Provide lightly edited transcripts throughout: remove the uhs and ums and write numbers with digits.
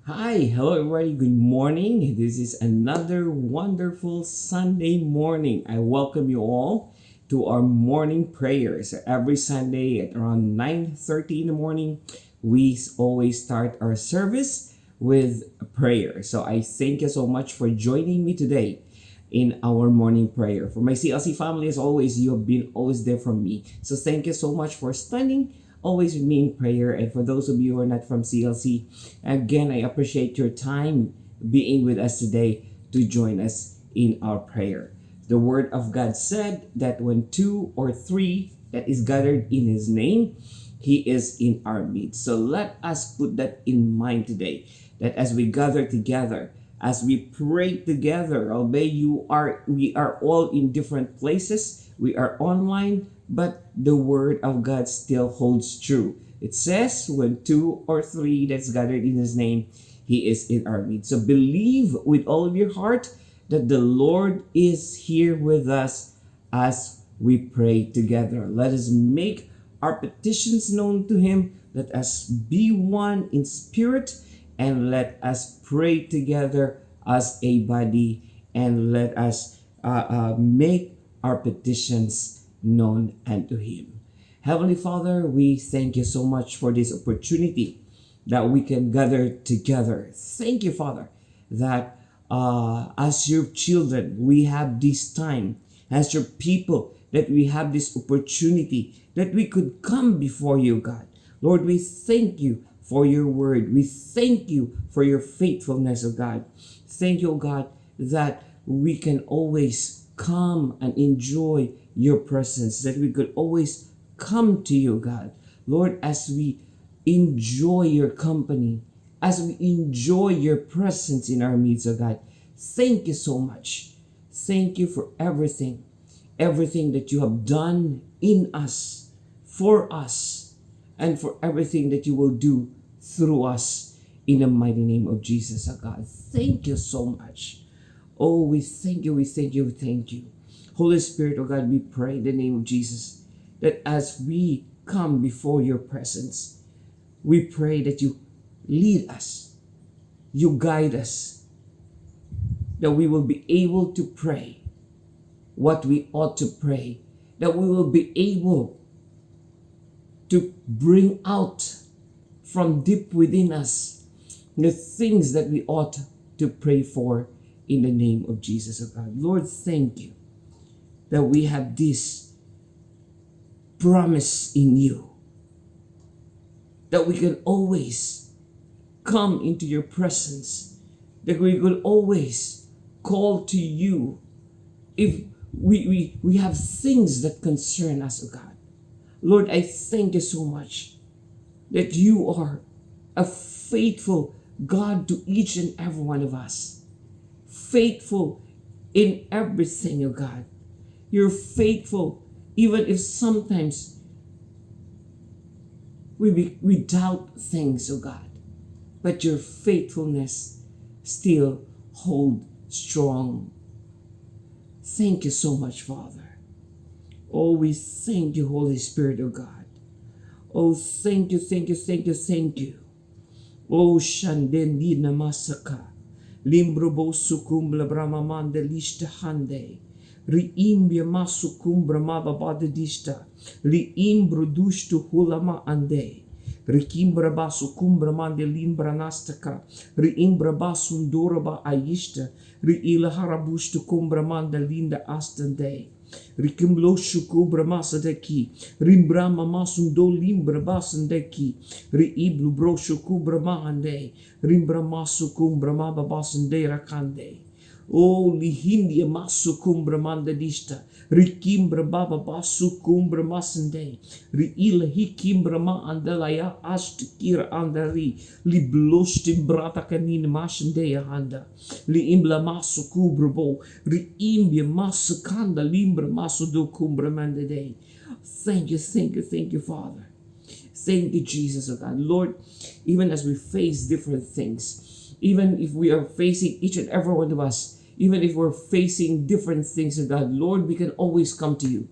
Hi, hello everybody. Good morning. This is another wonderful Sunday morning. I welcome you all to our morning prayers. Every Sunday at around 9:30 in the morning, we always start our service with a prayer. So I thank you so much for joining me today in our morning prayer. For my CLC family, as always, you have been always there for me. So thank you so much for standing always with me in prayer. And for those of you who are not from CLC, again, I appreciate your time being with us today to join us in our prayer. The Word of God said that when two or three that is gathered in His name, He is in our midst. So let us put that in mind today, that as we gather together, as we pray together, albeit we are all in different places, we are online, but the word of God still holds true. It says, when two or three that's gathered in His name, He is in our midst. So believe with all of your heart that the Lord is here with us as we pray together. Let us make our petitions known to Him. Let us be one in spirit, and let us pray together as a body, and let us make our petitions known unto Him. Heavenly Father, we thank you so much for this opportunity that we can gather together. Thank you, Father, that as your children, we have this time, as your people, that we have this opportunity, that we could come before you, God. Lord, we thank you for your word. We thank you for your faithfulness, oh God. Thank you, oh God, that we can always come and enjoy your presence, that we could always come to you, God. Lord, as we enjoy your company, as we enjoy your presence in our midst, oh God, thank you so much. Thank you for everything that you have done in us, for us, and for everything that you will do through us in the mighty name of Jesus, oh God. Thank you so much. Oh, we thank you, we thank you, we thank you. Holy Spirit, oh God, we pray in the name of Jesus that as we come before your presence, we pray that you lead us, you guide us, that we will be able to pray what we ought to pray, that we will be able to bring out from deep within us the things that we ought to pray for in the name of Jesus, oh God. Lord, thank you that we have this promise in you, that we can always come into your presence, that we could always call to you if we have things that concern us, oh God. Lord, I thank you so much that you are a faithful God to each and every one of us. Faithful in everything, oh God. You're faithful even if sometimes we doubt things, oh God. But your faithfulness still hold strong. Thank you so much, Father. Oh, we thank you, Holy Spirit, oh God. Oh, thank you, thank you, thank you, thank you. Oh, Shandendi Namasaka. Limbrobo sukumbla bramamande lista hande. Riimbia masukumbra mababadista. Liimbro dustu hulama ande. Rikimbra basukumbra mande limbra nastaka. Riimbra basundoraba ayista. Riila harabustu kumbra manda linda astande. Rikimlo shukubra masadeki, rimbrama masundo limbra basandeki, riiblu bro shukubra mahande, rimbra masukumbra mababasande rakande. O lihindia masukumbra mandadista, rikimbra baba basukumbra masande, riila hikimbra ma andalaya ashtikira andali, li bloshtim brata kanina masandea handa, li imbla masukubra bo, ri imbia masukanda limbra masudo kumbra mandade. Thank you, thank you, thank you, Father. Thank you, Jesus, oh God. Lord, even as we face different things, even if we are facing each and every one of us, even if we're facing different things, oh God, Lord, we can always come to you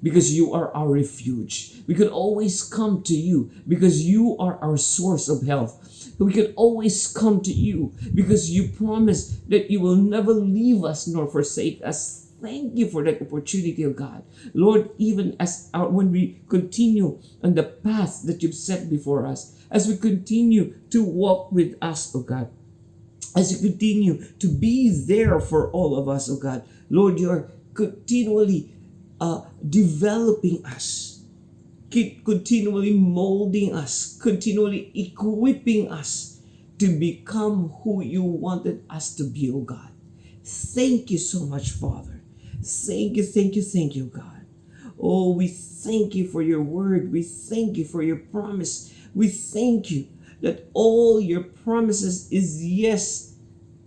because you are our refuge. We can always come to you because you are our source of health. We can always come to you because you promise that you will never leave us nor forsake us. Thank you for that opportunity, oh God. Lord, even when we continue on the path that you've set before us, as we continue to walk with us, oh God, as you continue to be there for all of us, oh God, Lord, you're continually developing us, continually molding us, continually equipping us to become who you wanted us to be, oh God. Thank you so much, Father. Thank you, God. Oh, we thank you for your word. We thank you for your promise. We thank you that all your promises is yes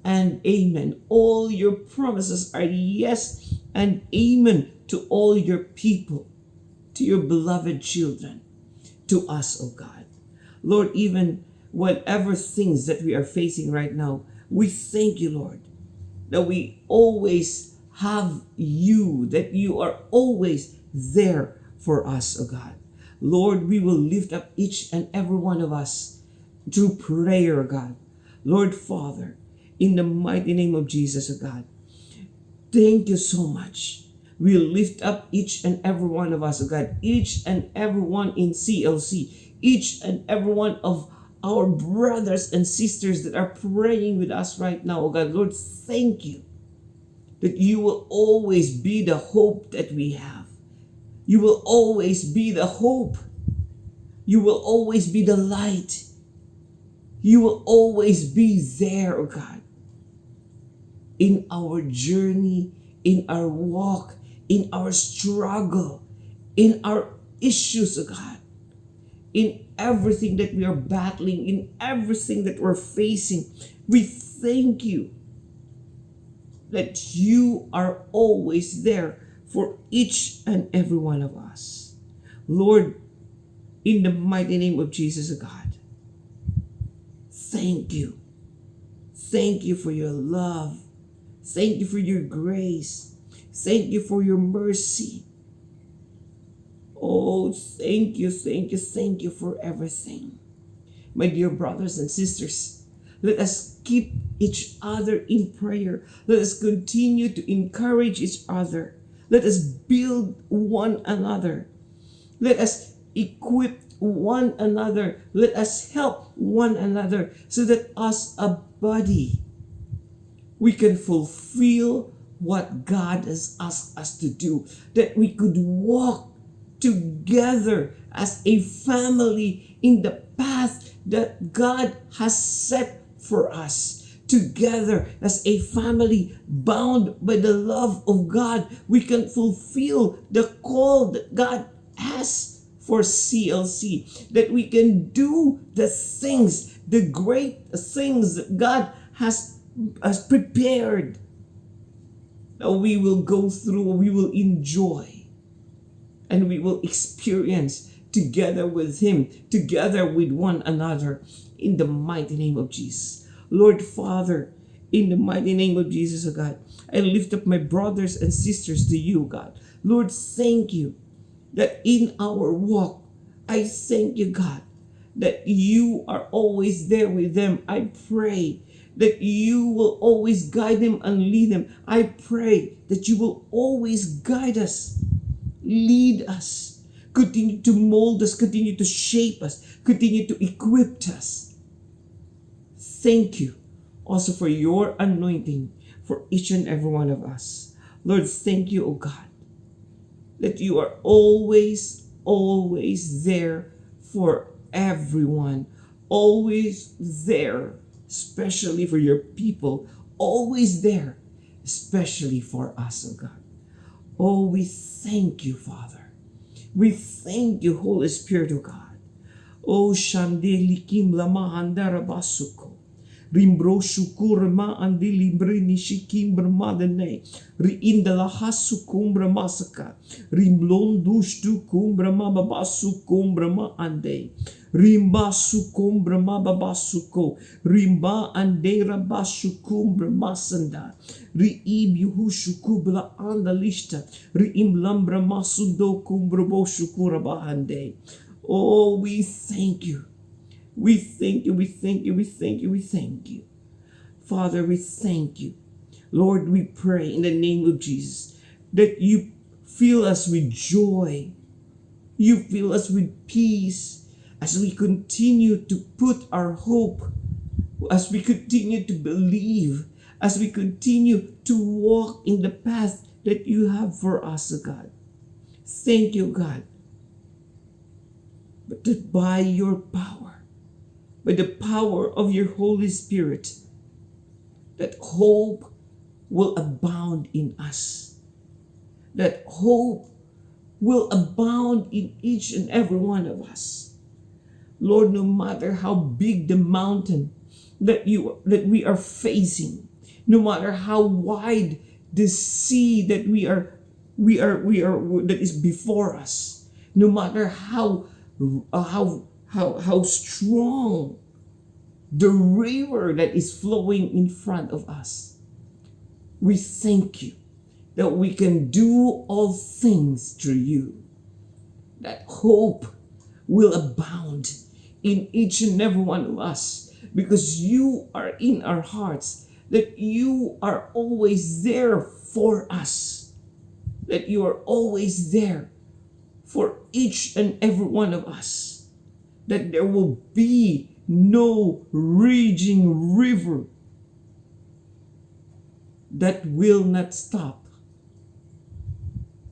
and amen. All your promises are yes and amen to all your people, to your beloved children, to us, oh God. Lord, even whatever things that we are facing right now, we thank you, Lord, that we always have you, that you are always there for us, oh God. Lord, we will lift up each and every one of us through prayer, oh God. Lord Father, in the mighty name of Jesus, oh God, thank you so much. We lift up each and every one of us, oh God, each and every one in CLC, each and every one of our brothers and sisters that are praying with us right now, oh God. Lord, thank you that you will always be the hope that we have. You will always be the hope. You will always be the light. You will always be there, oh God, in our journey, in our walk, in our struggle, in our issues, oh God, in everything that we are battling, in everything that we're facing. We thank you that you are always there for each and every one of us. Lord, in the mighty name of Jesus, oh God, thank you. Thank you for your love. Thank you for your grace. Thank you for your mercy. Oh, thank you for everything. My dear brothers and sisters, let us keep each other in prayer. Let us continue to encourage each other. Let us build one another. Let us equip one another. Let us help one another so that as a body, we can fulfill what God has asked us to do. That we could walk together as a family in the path that God has set for us. Together as a family bound by the love of God, we can fulfill the call that God has for CLC. That we can do the things, the great things that God has prepared. That we will go through, we will enjoy, and we will experience together with Him, together with one another, in the mighty name of Jesus. Lord Father, in the mighty name of Jesus, oh God, I lift up my brothers and sisters to you, God. Lord, thank you that in our walk, I thank you, God, that you are always there with them. I pray that you will always guide them and lead them. I pray that you will always guide us, lead us, continue to mold us, continue to shape us, continue to equip us. Thank you also for your anointing for each and every one of us. Lord, thank you, oh God, that you are always there for everyone, always there, especially for your people, always there, especially for us, oh God. Oh, we thank you, Father. We thank you, Holy Spirit, oh God. Oh, Shandeli Kim Lama Handara Basuko. Rimbro shukur ma andi libre ni shikim bermadene. Ri indala hasu kumbra masaka. Rimblon dushtu kumbra ma babasu kumbra ma ande. Rimba sukumbra ma babasuko. Rimba ande rabasu kumbra masanda. Ri ib yuhushu kubla anda lista. Ri imlambra masundo kumbra boshukura bahande. Oh, we thank you We thank you, we thank you, we thank you, we thank you. Father, we thank you. Lord, we pray in the name of Jesus that you fill us with joy. You fill us with peace as we continue to put our hope, as we continue to believe, as we continue to walk in the path that you have for us, O God. Thank you, God. But that by your power, by the power of your Holy Spirit, that hope will abound in us. That hope will abound in each and every one of us. Lord, no matter how big the mountain that we are facing, no matter how wide the sea that we are that is before us, no matter how strong the river that is flowing in front of us, we thank you that we can do all things through you. That hope will abound in each and every one of us because you are in our hearts, that you are always there for us, that you are always there for each and every one of us, that there will be no raging river that will not stop.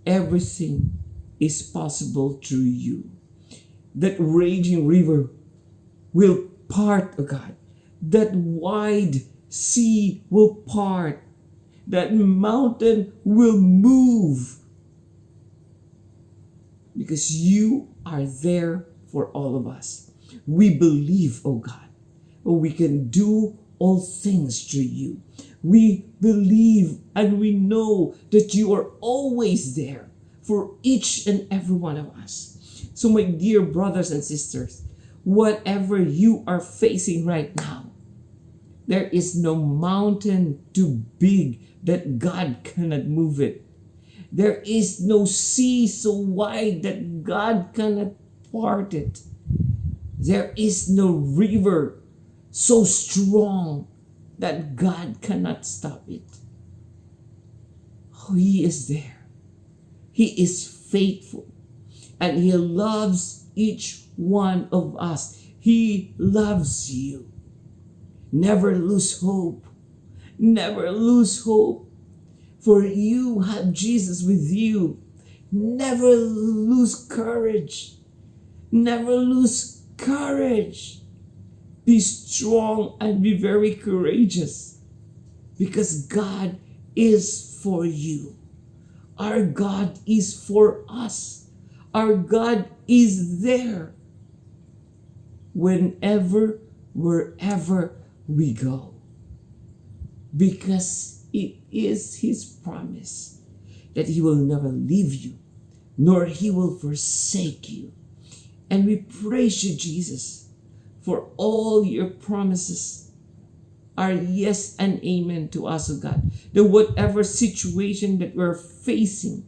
Everything is possible through you. That raging river will part, oh God. That wide sea will part. That mountain will move. Because you are there for all of us. We believe, oh God, we can do all things through you. We believe and we know that you are always there for each and every one of us. So my dear brothers and sisters, whatever you are facing right now, there is no mountain too big that God cannot move it. There is no sea so wide that God cannot part it. There is no river so strong that God cannot stop it. Oh, He is there. He is faithful. And He loves each one of us. He loves you. Never lose hope. Never lose hope. For you have Jesus with you. Never lose courage. Never lose courage. Be strong and be very courageous because God is for you. Our God is for us. Our God is there whenever, wherever we go, because it is His promise that He will never leave you, nor He will forsake you. And we praise you, Jesus, for all your promises are yes and amen to us, O God. That whatever situation that we're facing,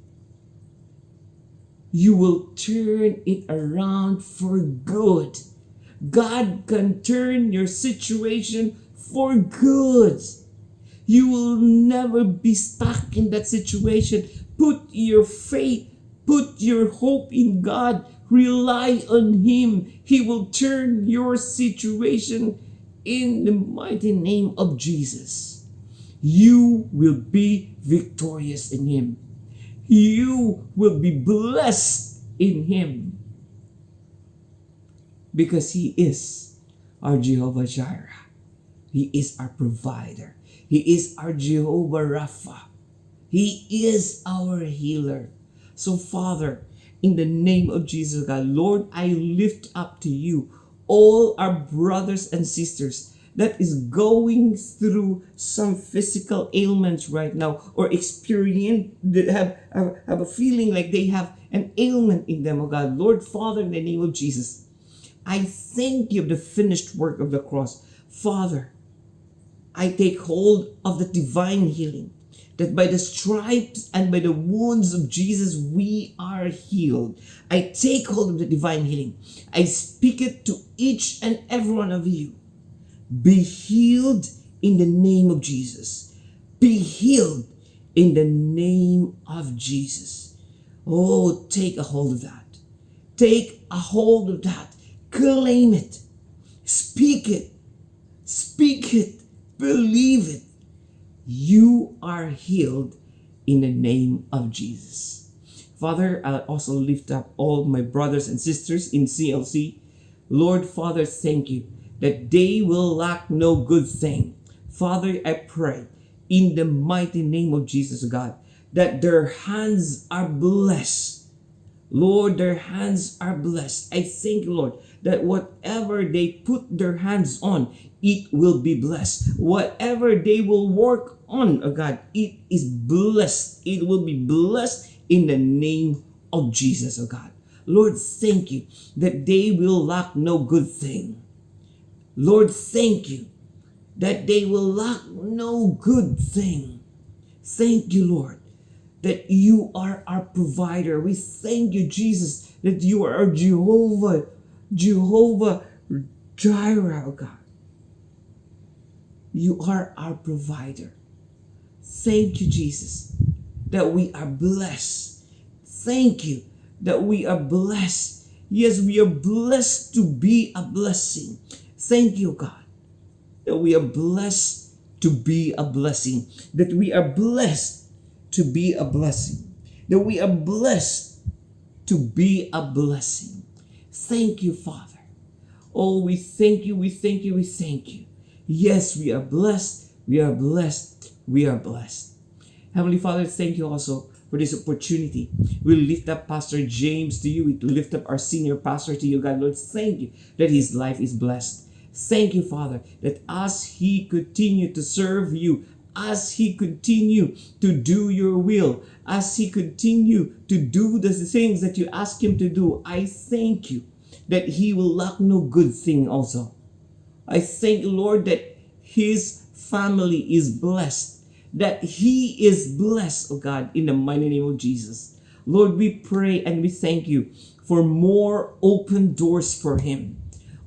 you will turn it around for good. God can turn your situation for good. You will never be stuck in that situation. Put your faith, put your hope in God. Rely on Him. He will turn your situation in the mighty name of Jesus. You will be victorious in Him. You will be blessed in Him. Because He is our Jehovah Jireh. He is our provider. He is our Jehovah Rapha. He is our healer. So Father, in the name of Jesus, God, Lord, I lift up to you all our brothers and sisters that is going through some physical ailments right now, or experience that have a feeling like they have an ailment in them, oh God. Lord, Father, in the name of Jesus, I thank you of the finished work of the cross. Father, I take hold of the divine healing. that by the stripes and by the wounds of Jesus, we are healed. I take hold of the divine healing. I speak it to each and every one of you. Be healed in the name of Jesus. Be healed in the name of Jesus. Oh, take a hold of that. Take a hold of that. Claim it. Speak it. Speak it. Believe it. You are healed in the name of Jesus. Father, I also lift up all my brothers and sisters in CLC. Lord, Father, thank you that they will lack no good thing. Father, I pray in the mighty name of Jesus, God, that their hands are blessed. Lord, their hands are blessed. I thank you, Lord, that whatever they put their hands on, it will be blessed. Whatever they will work on, oh God, it is blessed. It will be blessed in the name of Jesus, oh God. Lord, thank you that they will lack no good thing. Lord, thank you that they will lack no good thing. Thank you, Lord, that you are our provider. We thank you, Jesus, that you are our Jehovah Jireh, oh God. You are our provider. Thank you, Jesus, that we are blessed. Thank you that we are blessed. Yes, we are blessed to be a blessing. Thank you, God, that we are blessed to be a blessing. That we are blessed to be a blessing. That we are blessed to be a blessing. Thank you, Father. Oh, we thank you, we thank you, we thank you. Yes, we are blessed, we are blessed, we are blessed. Heavenly Father, thank you also for this opportunity. We lift up Pastor James to you. We lift up our senior pastor to you, God. Lord, thank you that his life is blessed. Thank you, Father, that as he continue to serve you, as he continue to do your will, as he continue to do the things that you ask him to do, I thank you that he will lack no good thing also. I thank you, Lord, that his family is blessed, that he is blessed, oh God, in the mighty name of Jesus. Lord, we pray and we thank you for more open doors for him.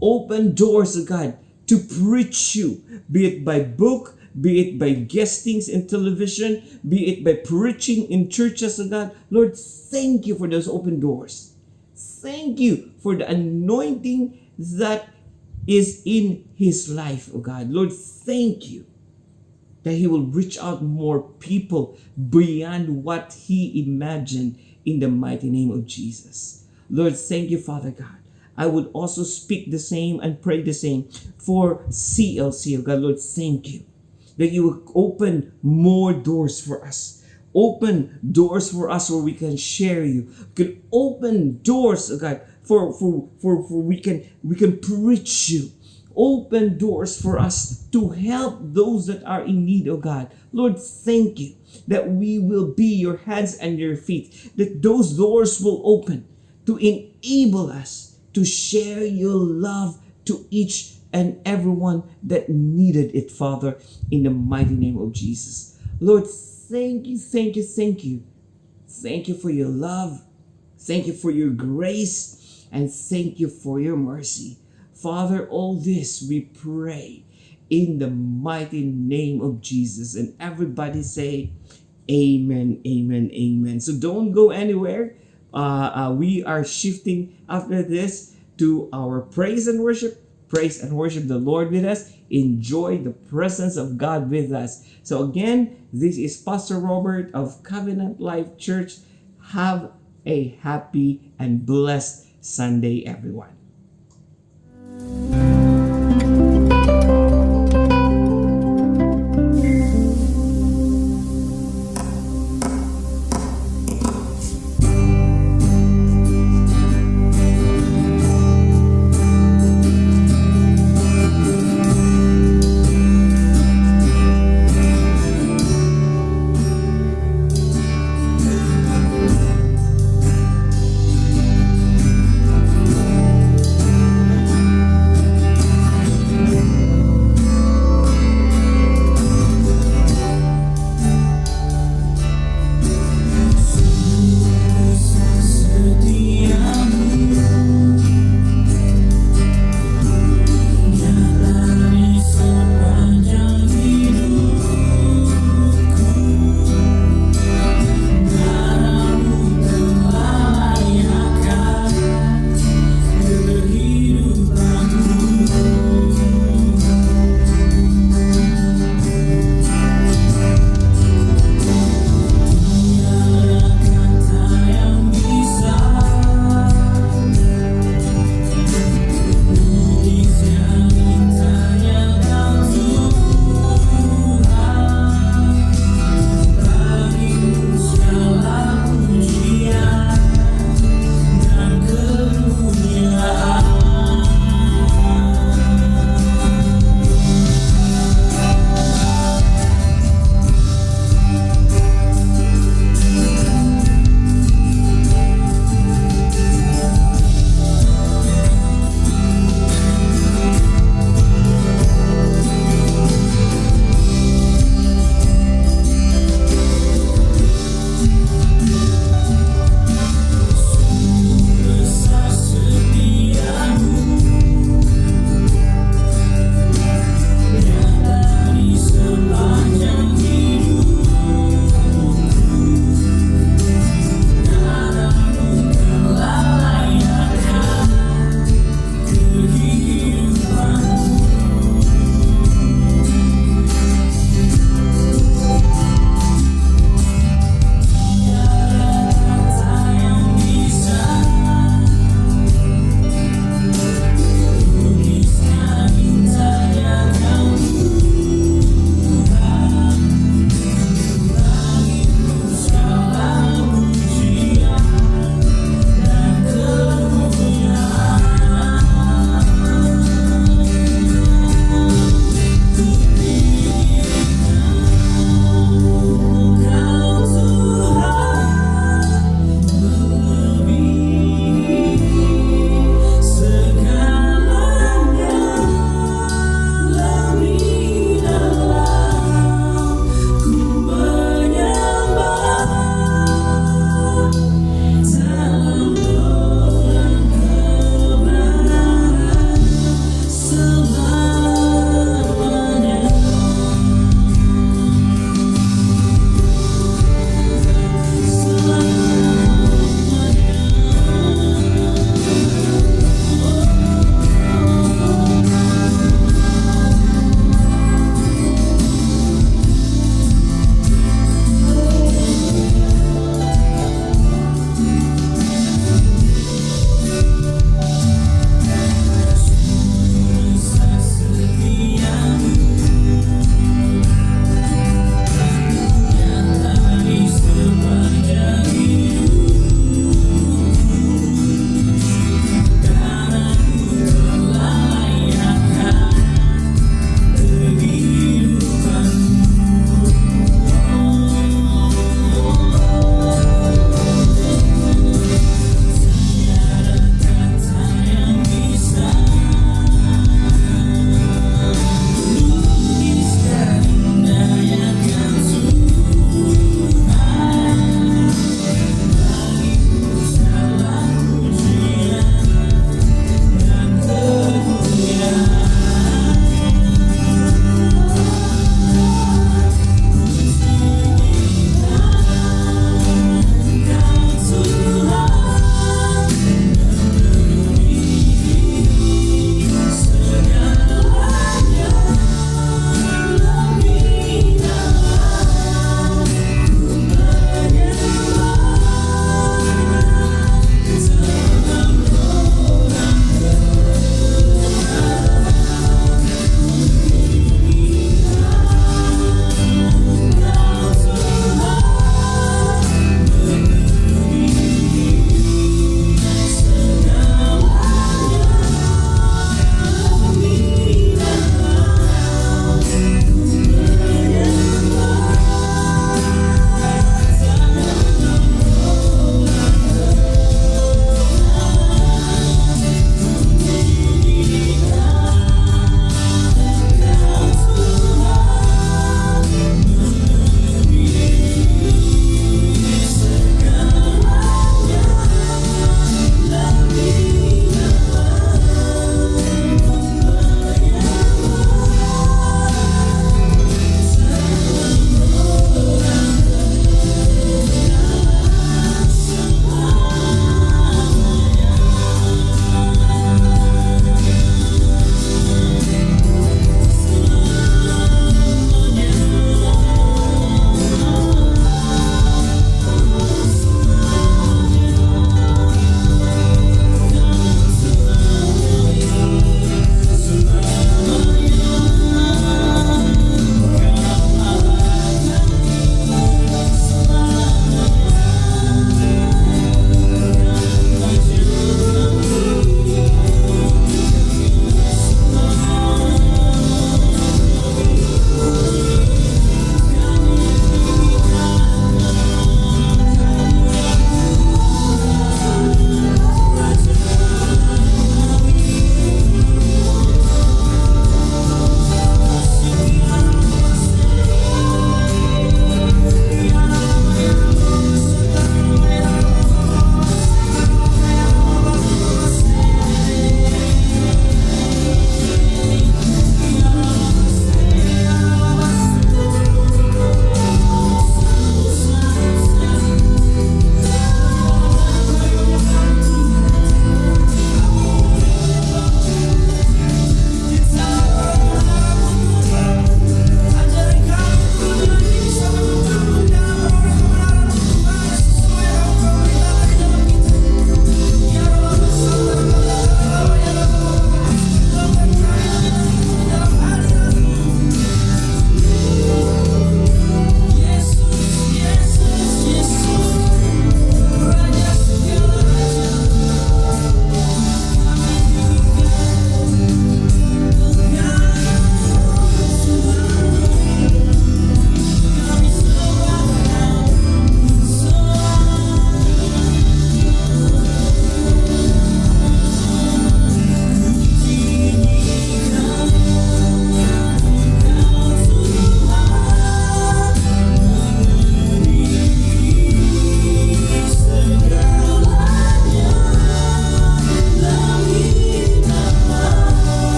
Open doors, oh God, to preach you, be it by book, be it by guestings in television, be it by preaching in churches, oh God. Lord, thank you for those open doors. Thank you for the anointing that is in his life, oh God. Lord, thank you that he will reach out more people beyond what he imagined in the mighty name of Jesus. Lord, thank you, Father God. I would also speak the same and pray the same for CLC, oh God. Lord, thank you that you will open more doors for us. Open doors for us where we can share you. You can open doors, oh God, for we can preach you. Open doors for us to help those that are in need, oh God. Lord, thank you that we will be your hands and your feet, that those doors will open to enable us to share your love to each and everyone that needed it, Father, in the mighty name of Jesus. Lord, thank you, thank you, thank you. Thank you for your love. Thank you for your grace. And thank you for your mercy. Father, all this we pray in the mighty name of Jesus. And everybody say, amen, amen, amen. So don't go anywhere. We are shifting after this to our praise and worship. Praise and worship the Lord with us. Enjoy the presence of God with us. So again, this is Pastor Robert of Covenant Life Church. Have a happy and blessed Sunday, everyone.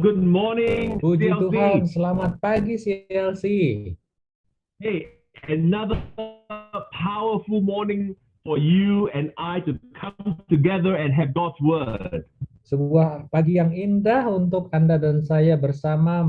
good morning, Puji Tuhan, CLC. selamat pagi CLC. Hey, another powerful morning for you and I to come together and have God's word. Sebuah pagi yang indah untuk Anda dan saya bersama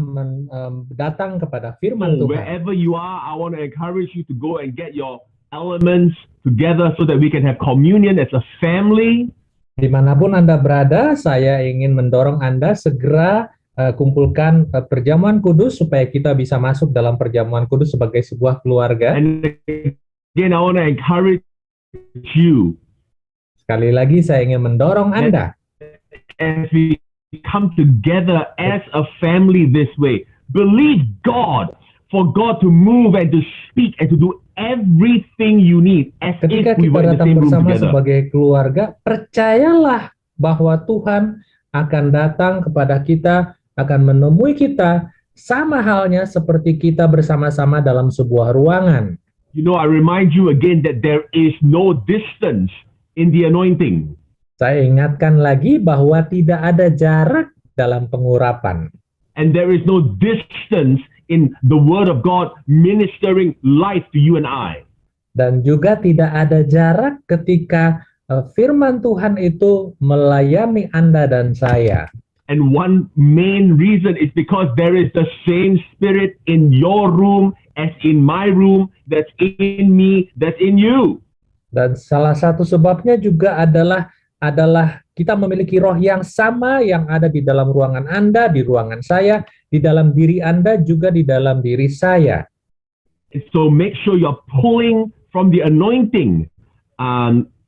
datang kepada firman So Tuhan. wherever you are, I want to encourage you to go and get your elements together so that we can have communion as a family. Dimanapun Anda berada, saya ingin mendorong Anda segera kumpulkan perjamuan kudus supaya kita bisa masuk dalam perjamuan kudus sebagai sebuah keluarga. And again, I want to encourage you Sekali lagi saya ingin mendorong Anda as we come together as a family this way. Believe God for God to move and to speak and to do everything you need as ketika if we kita were in the datang same room bersama together. sebagai keluarga, percayalah bahwa Tuhan akan datang kepada kita, akan menemui kita, sama halnya seperti kita bersama-sama dalam sebuah ruangan. You know, I remind you again that there is no distance in the anointing. Saya ingatkan lagi bahwa tidak ada jarak dalam pengurapan. And there is no distance in the word of God ministering life to you and I. Dan juga tidak ada jarak ketika firman Tuhan itu melayani Anda dan saya. And one main reason is because there is the same spirit in your room as in my room, that's in me, that's in you. Dan salah satu sebabnya juga adalah kita memiliki roh yang sama yang ada di dalam ruangan Anda, di ruangan saya, di dalam diri Anda, juga di dalam diri saya. And so make sure you're pulling from the anointing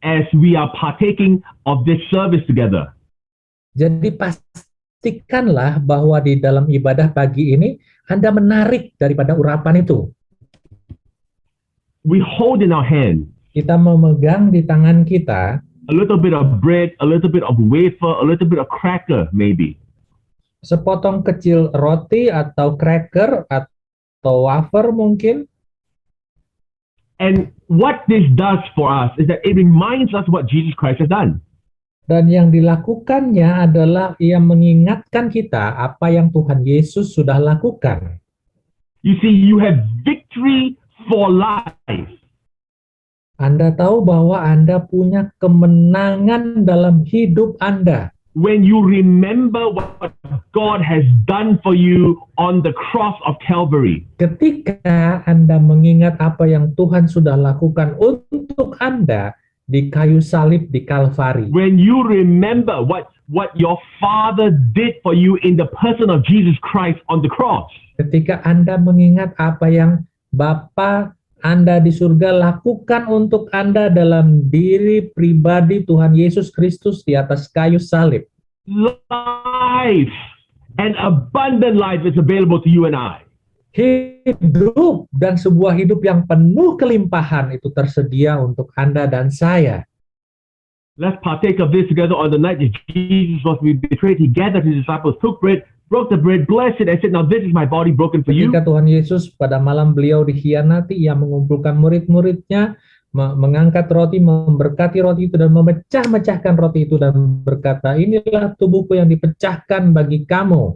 as we are partaking of this service together. Jadi pastikanlah bahwa di dalam ibadah pagi ini Anda menarik daripada urapan itu. We hold in our hand Kita memegang di tangan kita a little bit of bread, a little bit of wafer, a little bit of cracker maybe. sepotong kecil roti atau cracker atau wafer mungkin. And what this does for us is that it reminds us what Jesus Christ has done. Dan yang dilakukannya adalah ia mengingatkan kita apa yang Tuhan Yesus sudah lakukan. You see, you have victory for life. Anda tahu bahwa Anda punya kemenangan dalam hidup Anda. When you remember what God has done for you on the cross of Calvary. Ketika Anda mengingat apa yang Tuhan sudah lakukan untuk Anda di kayu salib di Kalvari. When you remember what your Father did for you in the person of Jesus Christ on the cross. Ketika Anda mengingat apa yang Bapa Anda di surga lakukan untuk Anda dalam diri pribadi Tuhan Yesus Kristus di atas kayu salib. Life and abundant life is available to you and I. Hidup dan sebuah hidup yang penuh kelimpahan itu tersedia untuk Anda dan saya. Let's partake of this together on the night that Jesus was betrayed. He gathered his disciples, took bread, broke the bread, blessed it, and said, "Now this is my body broken for you." Ketika Tuhan Yesus pada malam beliau dikhianati, ia mengumpulkan murid-muridnya, mengangkat roti, memberkati roti itu dan memecah-mecahkan roti itu dan berkata, "Inilah tubuhku yang dipecahkan bagi kamu."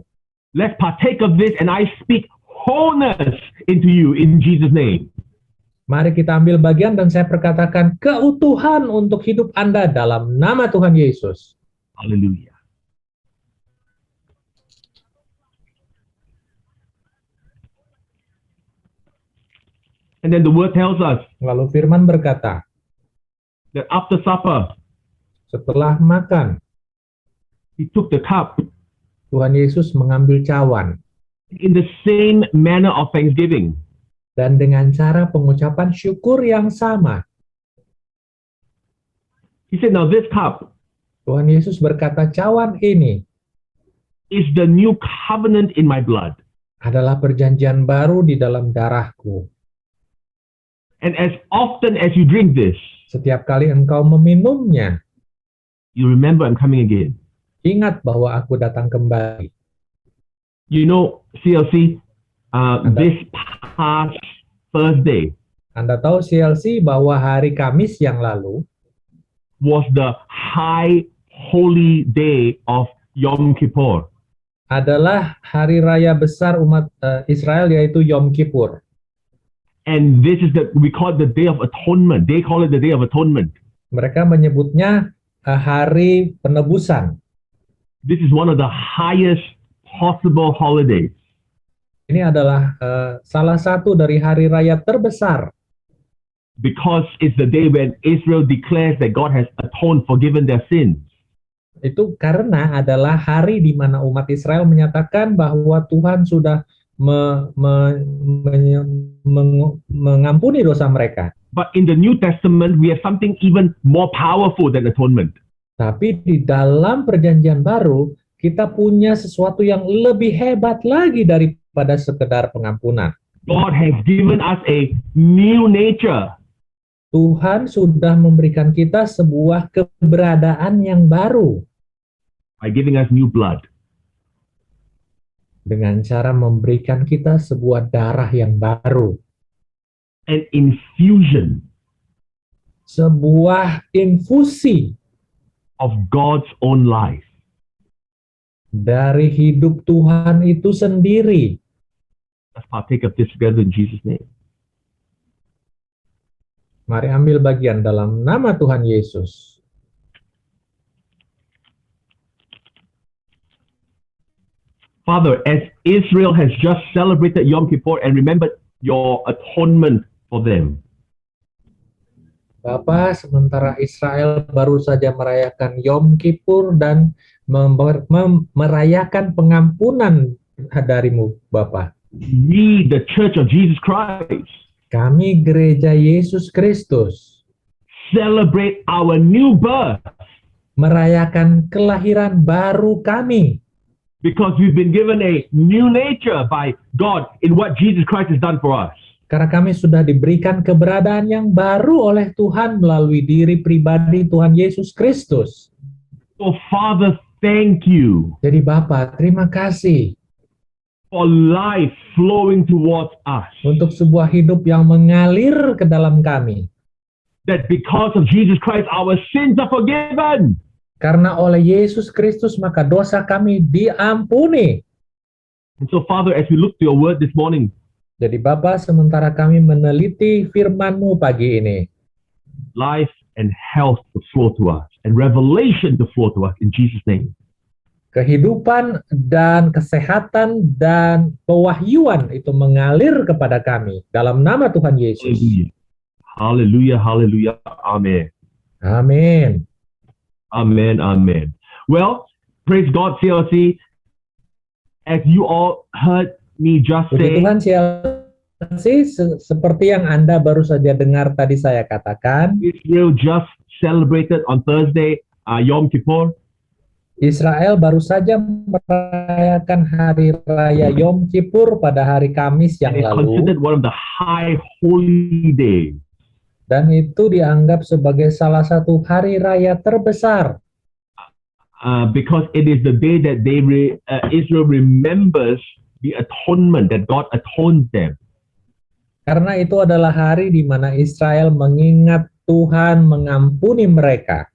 Let's partake of this, and I speak wholeness into you in Jesus' name. Mari kita ambil bagian dan saya perkatakan keutuhan untuk hidup Anda dalam nama Tuhan Yesus. Hallelujah. And then the word tells us Lalu firman berkata, that after supper, setelah makan, he took the cup Tuhan Yesus mengambil cawan in the same manner of thanksgiving. dan dengan cara pengucapan syukur yang sama. He said, "Now this cup Tuhan Yesus berkata, cawan ini is the new covenant in my blood. adalah perjanjian baru di dalam darahku. And as often as you drink this, Setiap kali engkau meminumnya, you remember I'm coming again." ingat bahwa aku datang kembali. You know, CLC, this past Thursday Anda tahu CLC bahwa hari Kamis yang lalu was the high holy day of Yom Kippur. adalah hari raya besar umat Israel, yaitu Yom Kippur. And this is we call it the Day of Atonement. They call it the Day of Atonement. Mereka menyebutnya hari penebusan. This is one of the highest possible holidays. Ini adalah salah satu dari hari raya terbesar. Because it's the day when Israel declares that God has atoned, forgiven their sins. Itu karena adalah hari di mana umat Israel menyatakan bahwa Tuhan sudah mengampuni dosa mereka. But in the New Testament, we have something even more powerful than atonement. Tapi di dalam perjanjian baru, kita punya sesuatu yang lebih hebat lagi daripada sekedar pengampunan. God has given us a new nature. Tuhan sudah memberikan kita sebuah keberadaan yang baru. By giving us new blood. Dengan cara memberikan kita sebuah darah yang baru. An infusion. Sebuah infusi. Of God's own life. Dari hidup Tuhan itu sendiri. Let's partake of this together in Jesus' name. Mari ambil bagian dalam nama Tuhan Yesus. Father, as Israel has just celebrated Yom Kippur and remembered your atonement for them. Bapa, sementara Israel baru saja merayakan Yom Kippur dan merayakan pengampunan darimu, Bapa. We, the Church of Jesus Christ, kami gereja Yesus Kristus celebrate our new birth. Merayakan kelahiran baru kami. Because we've been given a new nature by God in what Jesus Christ has done for us. Karena kami sudah diberikan keberadaan yang baru oleh Tuhan melalui diri pribadi Tuhan Yesus Kristus. So Father, thank you. Jadi Bapa, terima kasih. For life flowing towards us. Untuk sebuah hidup yang mengalir ke dalam kami. That because of Jesus Christ our sins are forgiven. Karena oleh Yesus Kristus maka dosa kami diampuni. And so Father, as we look to your word this morning. Jadi Bapa, sementara kami meneliti firman-Mu pagi ini. Life and health to flow to us. And revelation to flow to us in Jesus' name. Kehidupan dan kesehatan dan pewahyuan itu mengalir kepada kami dalam nama Tuhan Yesus. Hallelujah, hallelujah, amen. Amin. Amen, amen. Well, praise God, CLC. As you all heard me just say. Tuhan CLC, seperti yang Anda baru saja dengar tadi saya katakan. Israel just celebrated on Thursday, Yom Kippur. Israel baru saja merayakan hari raya Yom Kippur pada hari Kamis yang lalu. Considered one of the high holy days. Dan itu dianggap sebagai salah satu hari raya terbesar. Because it is the day that Israel remembers the atonement that God atones them. Karena itu adalah hari di mana Israel mengingat Tuhan mengampuni mereka.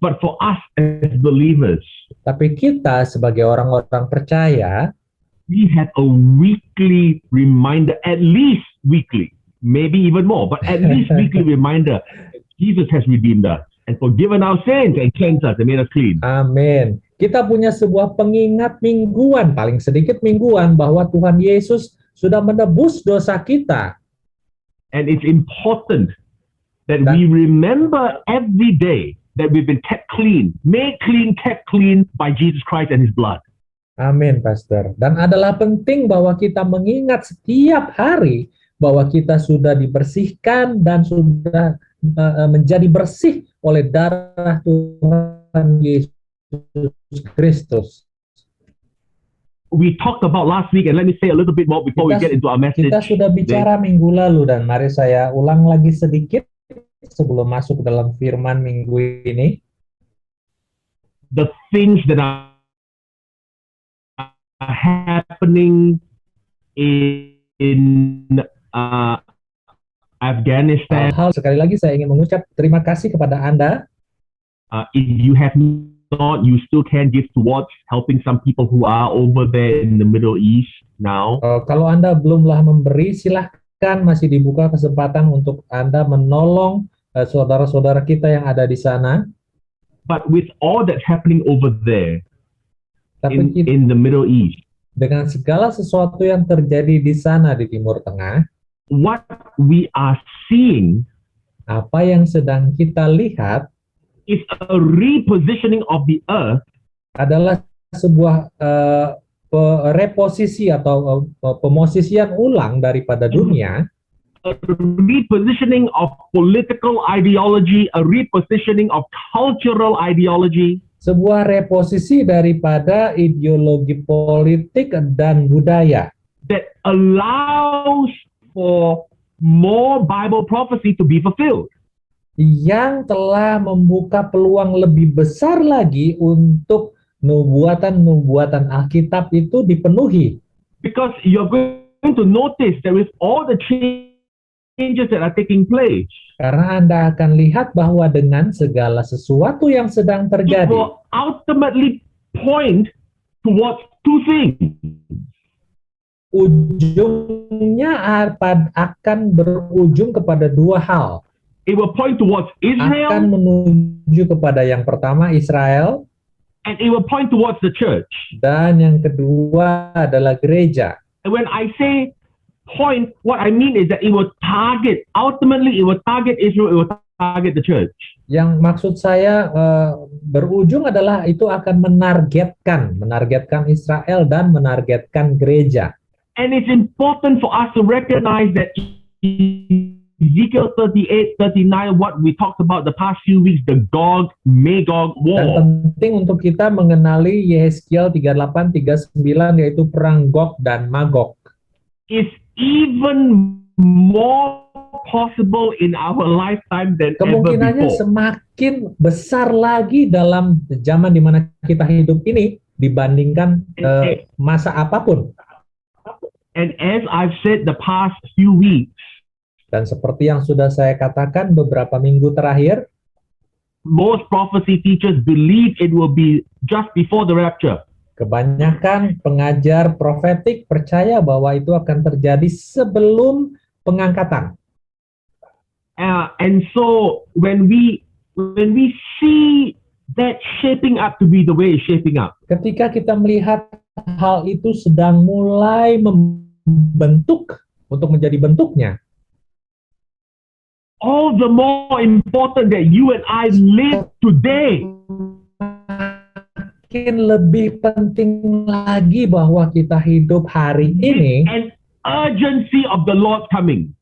But for us as believers, tapi kita sebagai orang-orang percaya, we have a weekly reminder, at least weekly, maybe even more, but at least weekly reminder that Jesus has redeemed us and forgiven our sins and cleansed us and made us clean. Amin. Kita punya sebuah pengingat mingguan, paling sedikit mingguan, bahwa Tuhan Yesus sudah menebus dosa kita. And it's important that we remember every day that we've been kept clean, made clean, kept clean by Jesus Christ and His blood. Amin, Pastor. Dan adalah penting bahwa kita mengingat setiap hari bahwa kita sudah dibersihkan dan sudah menjadi bersih oleh darah Tuhan Yesus Kristus. We talked about last week, and let me say a little bit more before we get into our message. Kita sudah bicara minggu lalu, dan mari saya ulang lagi sedikit sebelum masuk ke dalam firman minggu ini. The things that are happening in Afghanistan. Sekali lagi saya ingin mengucap terima kasih kepada Anda. If you have not, you still can give towards helping some people who are over there in the Middle East now. Kalau Anda belumlah memberi, silahkan, masih dibuka kesempatan untuk Anda menolong saudara-saudara kita yang ada di sana. But with all that's happening over there Tapi in the Middle East, dengan segala sesuatu yang terjadi di sana di Timur Tengah, what we are seeing apa yang sedang kita lihat is a repositioning of the earth adalah sebuah reposisi atau pemosisian ulang daripada dunia, a repositioning of political ideology, a repositioning of cultural ideology, sebuah reposisi daripada ideologi politik dan budaya that allows for more Bible prophecy to be fulfilled. yang telah membuka peluang lebih besar lagi untuk nubuatan-nubuatan Alkitab itu dipenuhi. Because you're going to notice that with all the changes that are taking place, Karena Anda akan lihat bahwa dengan segala sesuatu yang sedang it terjadi, will ultimately point towards two things. ujungnya akan berujung kepada dua hal. It will point towards Akan Israel, menuju kepada yang pertama Israel, and it will point towards the church. dan yang kedua adalah gereja. And when I say point, what I mean is that it will target, ultimately it will target Israel, it will target the church. Yang maksud saya berujung adalah itu akan menargetkan Israel dan menargetkan gereja. And it's important for us to recognize that Ezekiel 38, 39, what we talked about the past few weeks, the Gog-Magog Dan war, penting untuk kita mengenali Yehezkiel 38, 39, yaitu perang Gog dan Magog. is even more possible in our lifetime than ever Kemungkinannya before. semakin besar lagi dalam zaman di mana kita hidup ini dibandingkan masa apapun. And as I've said the past few weeks, Dan seperti yang sudah saya katakan beberapa minggu terakhir, most prophecy teachers believe it will be just before the rapture. kebanyakan pengajar profetik percaya bahwa itu akan terjadi sebelum pengangkatan. And so when we see that shaping up to be the way it's shaping up, Ketika kita melihat hal itu sedang mulai membentuk untuk menjadi bentuknya, all the more important that you and I live today makin lebih penting lagi bahwa kita hidup hari ini an urgency of the Lord coming.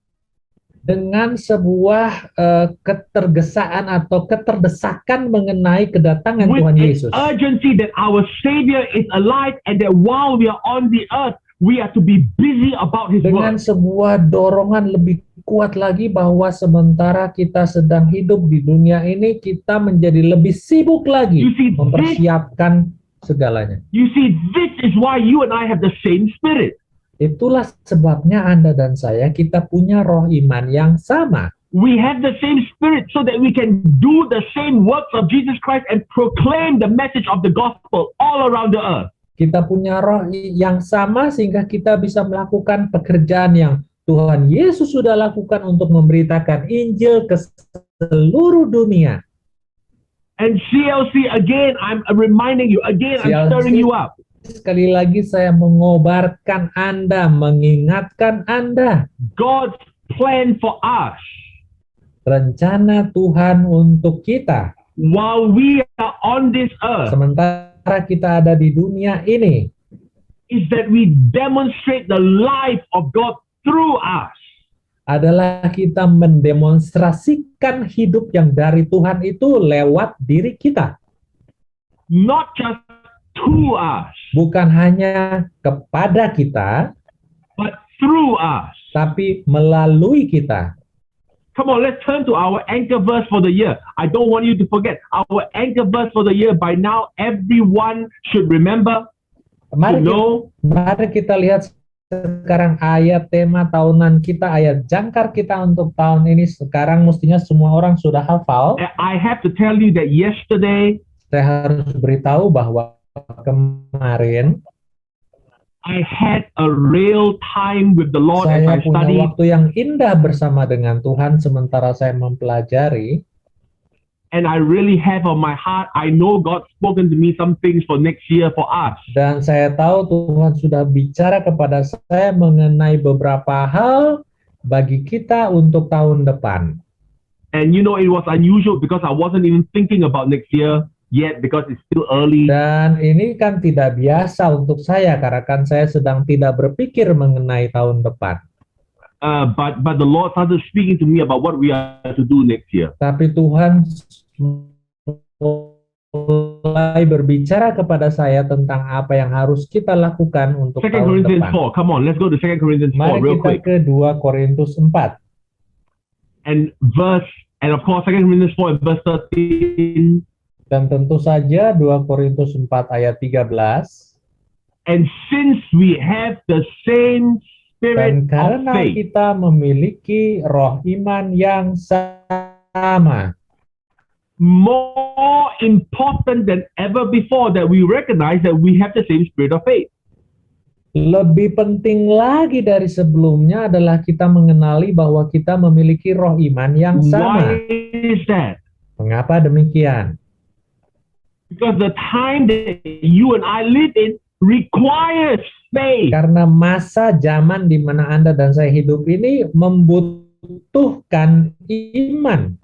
dengan sebuah ketergesaan atau keterdesakan mengenai kedatangan With Tuhan an Yesus. urgency that our Savior is alive and that while we are on the earth, we are to be busy about His Dengan work. sebuah dorongan lebih kuat lagi bahwa sementara kita sedang hidup di dunia ini, kita menjadi lebih sibuk lagi You see, mempersiapkan segalanya. You see, this is why you and I have the same spirit. Itulah sebabnya Anda dan saya, kita punya roh iman yang sama. We have the same spirit so that we can do the same works of Jesus Christ and proclaim the message of the gospel all around the earth. Kita punya roh yang sama sehingga kita bisa melakukan pekerjaan yang Tuhan Yesus sudah lakukan untuk memberitakan Injil ke seluruh dunia. And CLC, again, I'm reminding you, again, I'm stirring you up. Sekali lagi saya mengobarkan Anda, mengingatkan Anda. God's plan for us Rencana Tuhan untuk kita while we are on this earth sementara kita ada di dunia ini is that we demonstrate the life of God through us. adalah kita mendemonstrasikan hidup yang dari Tuhan itu lewat diri kita. Not just to us, Bukan hanya kepada kita, but through us. tapi melalui kita. Come on, let's turn to our anchor verse for the year. I don't want you to forget. Our anchor verse for the year, by now, everyone should remember to know. Mari kita lihat sekarang ayat tema tahunan kita, ayat jangkar kita untuk tahun ini. Sekarang mestinya semua orang sudah hafal. I have to tell you that yesterday, Saya harus beritahu bahwa kemarin I had a real time with the Lord as saya I punya studied, waktu yang indah bersama dengan Tuhan sementara saya mempelajari, and I really have on my heart, I know God's spoken to me some things for next year for us. dan saya tahu Tuhan sudah bicara kepada saya mengenai beberapa hal bagi kita untuk tahun depan. And you know, it was unusual because I wasn't even thinking about next year yet because it's still early. Dan ini kan tidak biasa untuk saya karena kan saya sedang tidak berpikir mengenai tahun depan. But the Lord started speaking to me about what we are to do next year. Tapi Tuhan mulai berbicara kepada saya tentang apa yang harus kita lakukan untuk 2 tahun Corinthians depan. 4. Come on, let's go to 2 Corinthians 4 Mari real kita quick. ke 2 Korintus 4. And of course, 2 Corinthians 4 and verse 13. Dan tentu saja 2 Korintus 4 ayat 13. And since we have the same spirit Dan karena of faith, kita memiliki roh iman yang sama, more important than ever before that we recognize that we have the same spirit of faith. lebih penting lagi dari sebelumnya adalah kita mengenali bahwa kita memiliki roh iman yang sama. Why is that? Mengapa demikian? Because the time that you and I live in requires faith. Karena masa zaman di mana Anda dan saya hidup ini membutuhkan iman.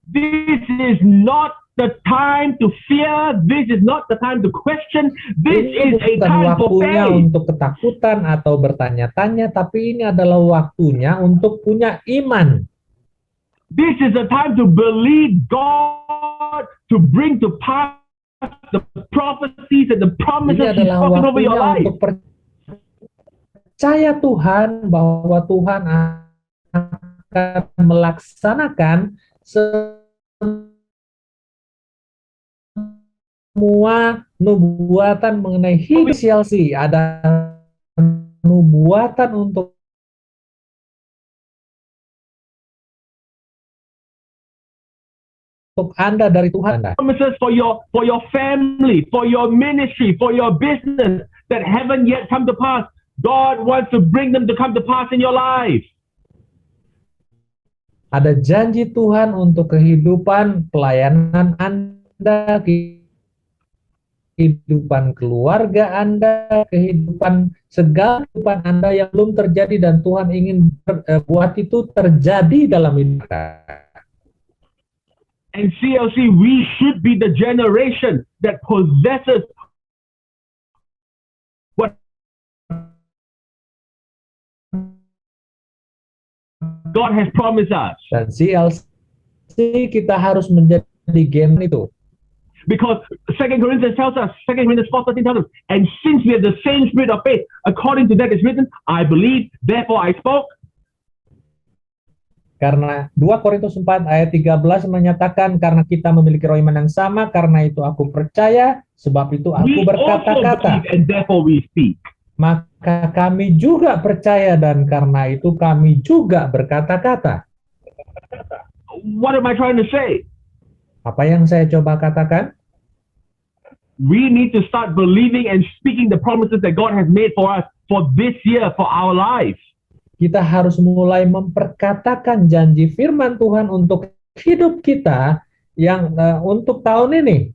This is not the time to fear. This is not the time to question. This Ini is a bukan time for waktunya faith. untuk ketakutan atau bertanya-tanya, tapi ini adalah waktunya untuk punya iman. This is a time to believe God to bring to pass the prophecies and the promises Ini He's adalah spoken over your waktunya life. untuk percaya Tuhan bahwa Tuhan akan melaksanakan semua nubuatan mengenai hidup. Ada nubuatan untuk Anda dari Tuhan Anda. Promises for your family, for your ministry, for your business that haven't yet come to pass. God wants to bring them to come to pass in your life. Ada janji Tuhan untuk kehidupan pelayanan Anda, kehidupan keluarga Anda, kehidupan segala kehidupan Anda yang belum terjadi dan Tuhan ingin buat itu terjadi dalam hidup Anda. And CLC, we should be the generation that possesses what God has promised us. Dan CLC kita harus menjadi gen itu. Because 2 Corinthians tells us, 2 Corinthians 4:13 tells us, and since we have the same spirit of faith, according to that is written, I believe, therefore I spoke. Karena 2 Korintus 4 ayat 13 menyatakan karena kita memiliki roh iman yang sama, karena itu aku percaya, sebab itu aku We also berkata-kata. believe and therefore we speak. Maka kami juga percaya dan karena itu kami juga berkata-kata. What am I trying to say? Apa yang saya coba katakan? We need to start believing and speaking the promises that God has made for us for this year, for our life. Kita harus mulai memperkatakan janji firman Tuhan untuk hidup kita yang untuk tahun ini.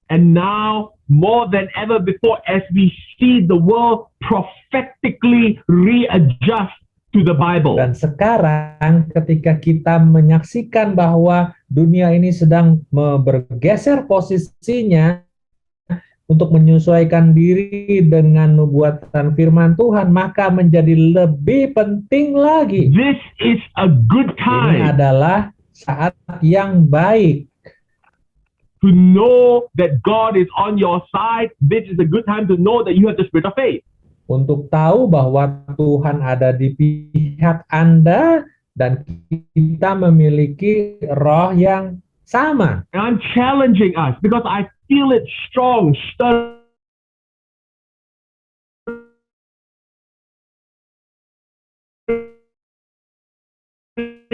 And now, more than ever before, as we see the world prophetically readjust to the Bible. Dan sekarang ketika kita menyaksikan bahwa dunia ini sedang bergeser posisinya untuk menyesuaikan diri dengan nubuatan firman Tuhan, maka menjadi lebih penting lagi. This is a good Ini time adalah saat yang baik to know that God is on your side. This is a good time to know that you have the spirit of faith. untuk tahu bahwa Tuhan ada di pihak Anda dan kita memiliki roh yang sama. And I'm challenging us because I feel it strong, stirring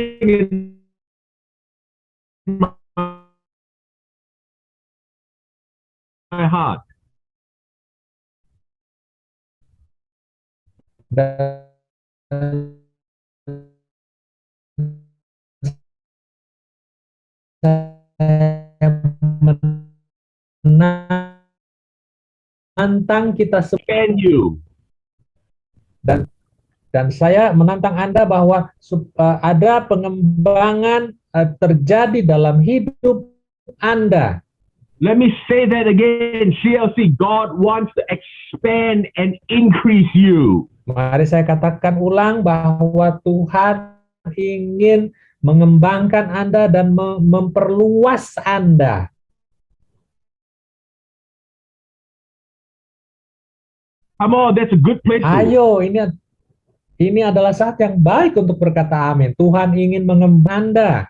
in heart. Dan saya menantang kita semua, Expand you. dan saya menantang Anda bahwa ada pengembangan terjadi dalam hidup Anda. Let me say that again, CLC. God wants to expand and increase you. Mari saya katakan ulang bahwa Tuhan ingin mengembangkan Anda dan memperluas Anda. Come on, that's a good place to. Ayo, ini adalah saat yang baik untuk berkata amin. Tuhan ingin mengembangkan Anda.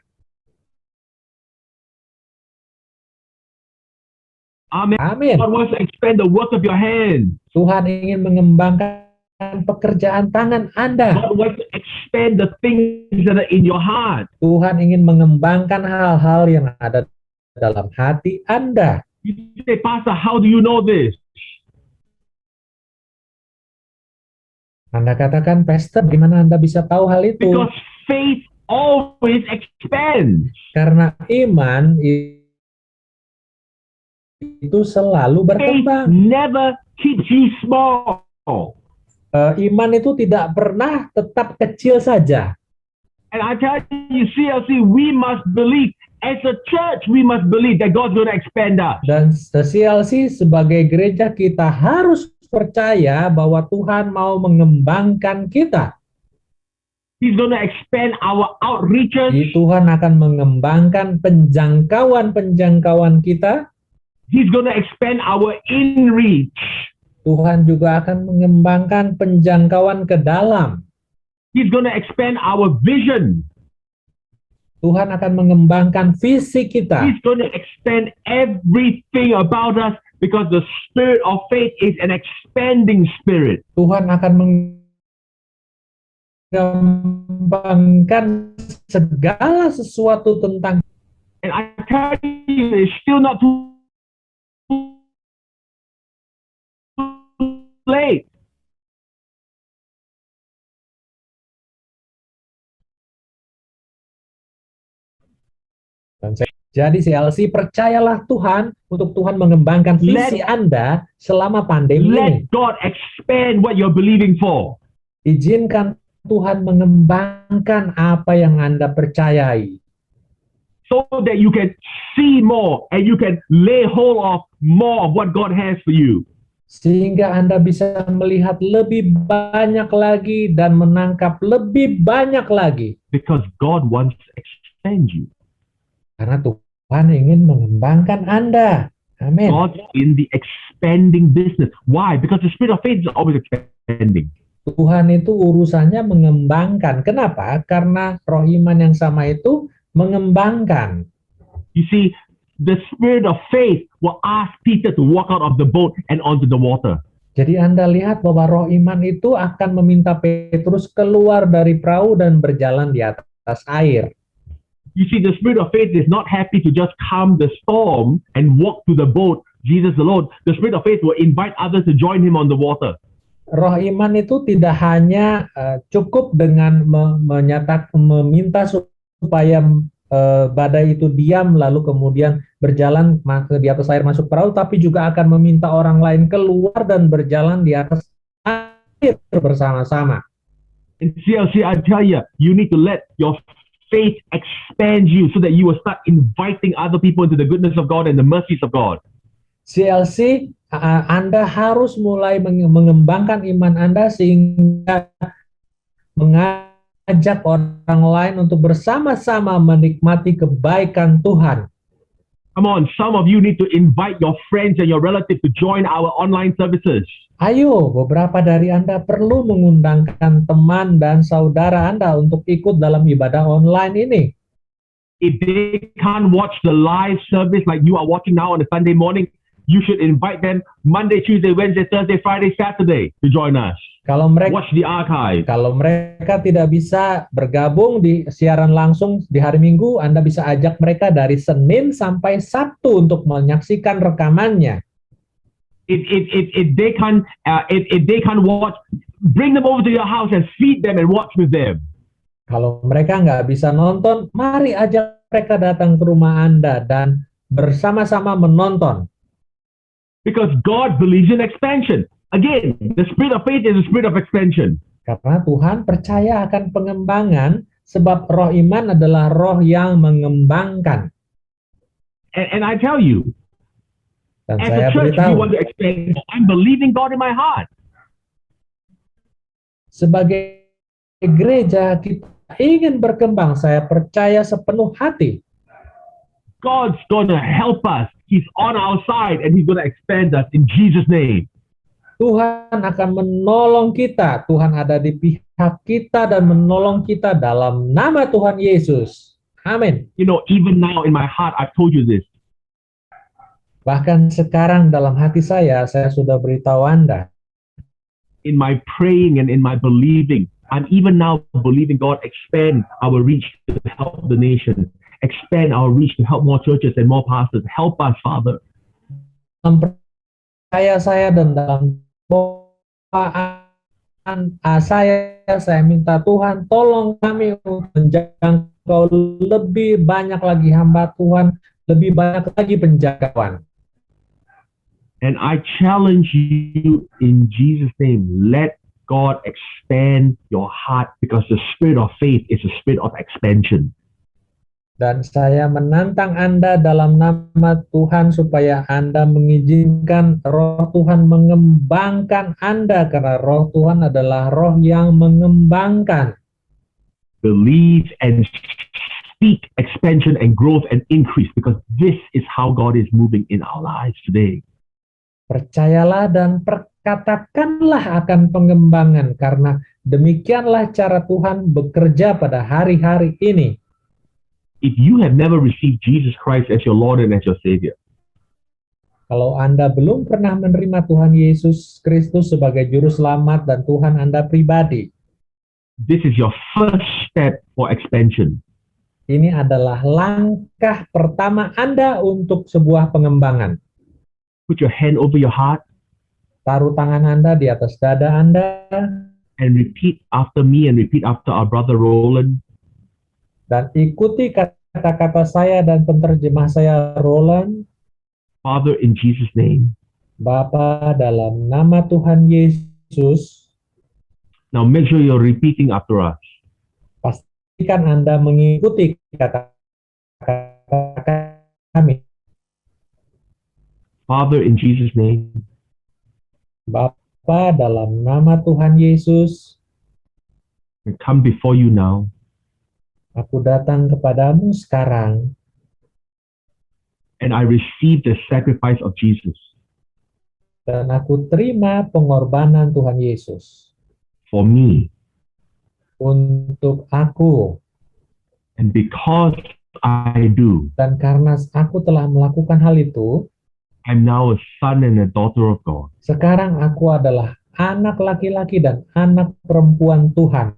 Amen. Amin. God wants to expand the work of your hands. Tuhan ingin mengembangkan pekerjaan tangan Anda. God wants to expand the things that are in your heart. Tuhan ingin mengembangkan hal-hal yang ada dalam hati Anda. You say, Pastor, how do you know this? Anda katakan, Pastor, bagaimana Anda bisa tahu hal itu? Because faith always expands. Karena iman itu selalu Faith berkembang. never keeps you small. Iman itu tidak pernah tetap kecil saja. And I tell you, CLC, we must believe, as a church, we must believe that God's going to expand us. Dan CLC sebagai gereja kita harus percaya bahwa Tuhan mau mengembangkan kita. He's going to expand our outreaches. Tuhan akan mengembangkan penjangkauan kita. He's going to expand our in-reach. Tuhan juga akan mengembangkan penjangkauan ke dalam. He's going to expand our vision. Tuhan akan mengembangkan visi kita. He's going to expand everything about us because the spirit of faith is an expanding spirit. Tuhan akan mengembangkan segala sesuatu tentang. And I tell you, it's still not too late. Jadi CLC, percayalah Tuhan untuk Tuhan mengembangkan visi Anda selama pandemi ini. Let God expand what you're believing for. Izinkan Tuhan mengembangkan apa yang Anda percayai. So that you can see more and you can lay hold of more of what God has for you. Sehingga Anda bisa melihat lebih banyak lagi dan menangkap lebih banyak lagi. Because God wants to expand you. Karena Tuhan ingin mengembangkan Anda. Amin. God's in the expanding business. Why? Because the spirit of faith is always expanding. Tuhan itu urusannya mengembangkan. Kenapa? Karena roh iman yang sama itu mengembangkan. You see, the spirit of faith will ask Peter to walk out of the boat and onto the water. Jadi Anda lihat bahwa roh iman itu akan meminta Petrus keluar dari perahu dan berjalan di atas air. You see, the spirit of faith is not happy to just calm the storm and walk to the boat, Jesus alone. The spirit of faith will invite others to join him on the water. Roh iman itu tidak hanya cukup dengan meminta supaya badai itu diam lalu kemudian berjalan di atas air masuk perahu, tapi juga akan meminta orang lain keluar dan berjalan di atas air bersama-sama. And CLC, I tell you, you need to let your faith expand you so that you will start inviting other people into the goodness of God and the mercies of God. CLC, Anda harus mulai mengembangkan iman Anda sehingga mengajak orang lain untuk bersama-sama menikmati kebaikan Tuhan. Come on, some of you need to invite your friends and your relatives to join our online services. Ayo, beberapa dari Anda perlu mengundangkan teman dan saudara Anda untuk ikut dalam ibadah online ini. If they can't watch the live service like you are watching now on a Sunday morning, you should invite them Monday, Tuesday, Wednesday, Thursday, Friday, Saturday to join us. Kalau mereka Watch the archive. Kalau mereka tidak bisa bergabung di siaran langsung di hari Minggu, Anda bisa ajak mereka dari Senin sampai Sabtu untuk menyaksikan rekamannya. If they can't watch, bring them over to your house and feed them and watch with them. Kalau mereka nggak bisa nonton, mari ajak mereka datang ke rumah Anda dan bersama-sama menonton. Because God believes in expansion. Again, the spirit of faith is the spirit of expansion. Karena Tuhan percaya akan pengembangan, sebab roh iman adalah roh yang mengembangkan. And I tell you, Dan as saya a church, we beritahu, want to expand. I'm believing God in my heart. sebagai gereja kita ingin berkembang, saya percaya sepenuh hati. God's going to help us. He's on our side and He's going to expand us in Jesus' name. Tuhan akan menolong kita. Tuhan ada di pihak kita dan menolong kita dalam nama Tuhan Yesus. Amin. You know, even now in my heart, I've told you this. Bahkan sekarang dalam hati saya sudah beritahu Anda. In my praying and in my believing, I'm even now believing God expand our reach to help the nation, expand our reach to help more churches and more pastors. Help us, Father. Dalam percaya saya dan dalam doaan saya minta Tuhan tolong kami untuk menjangkau lebih banyak lagi hamba Tuhan, lebih banyak lagi penjangkauan. And I challenge you in Jesus' name, let God expand your heart because the spirit of faith is a spirit of expansion. Dan saya menantang Anda dalam nama Tuhan supaya Anda mengizinkan roh Tuhan mengembangkan Anda, karena roh Tuhan adalah roh yang mengembangkan. Believe and speak expansion and growth and increase because this is how God is moving in our lives today. Percayalah dan perkatakanlah akan pengembangan, karena demikianlah cara Tuhan bekerja pada hari-hari ini. If you have never received Jesus Christ as your Lord and as your Savior, Kalau Anda belum pernah menerima Tuhan Yesus Kristus sebagai juru selamat dan Tuhan Anda pribadi, this is your first step for expansion. ini adalah langkah pertama Anda untuk sebuah pengembangan. Put your hand over your heart Taruh tangan Anda di atas dada Anda and repeat after me and repeat after our brother Roland. dan ikuti kata-kata saya dan penterjemah saya, Roland. Father, in Jesus' name. Bapa, dalam nama Tuhan Yesus. Now make sure you're repeating after us. Pastikan Anda mengikuti kata-kata kami. Father, in Jesus' name. Bapa, dalam nama Tuhan Yesus, I come before you now. aku datang kepadamu sekarang And I receive the sacrifice of Jesus dan aku terima pengorbanan Tuhan Yesus for me. untuk aku. And because I do, Dan karena aku telah melakukan hal itu, I'm now a son and a daughter of God. sekarang aku adalah anak laki-laki dan anak perempuan Tuhan.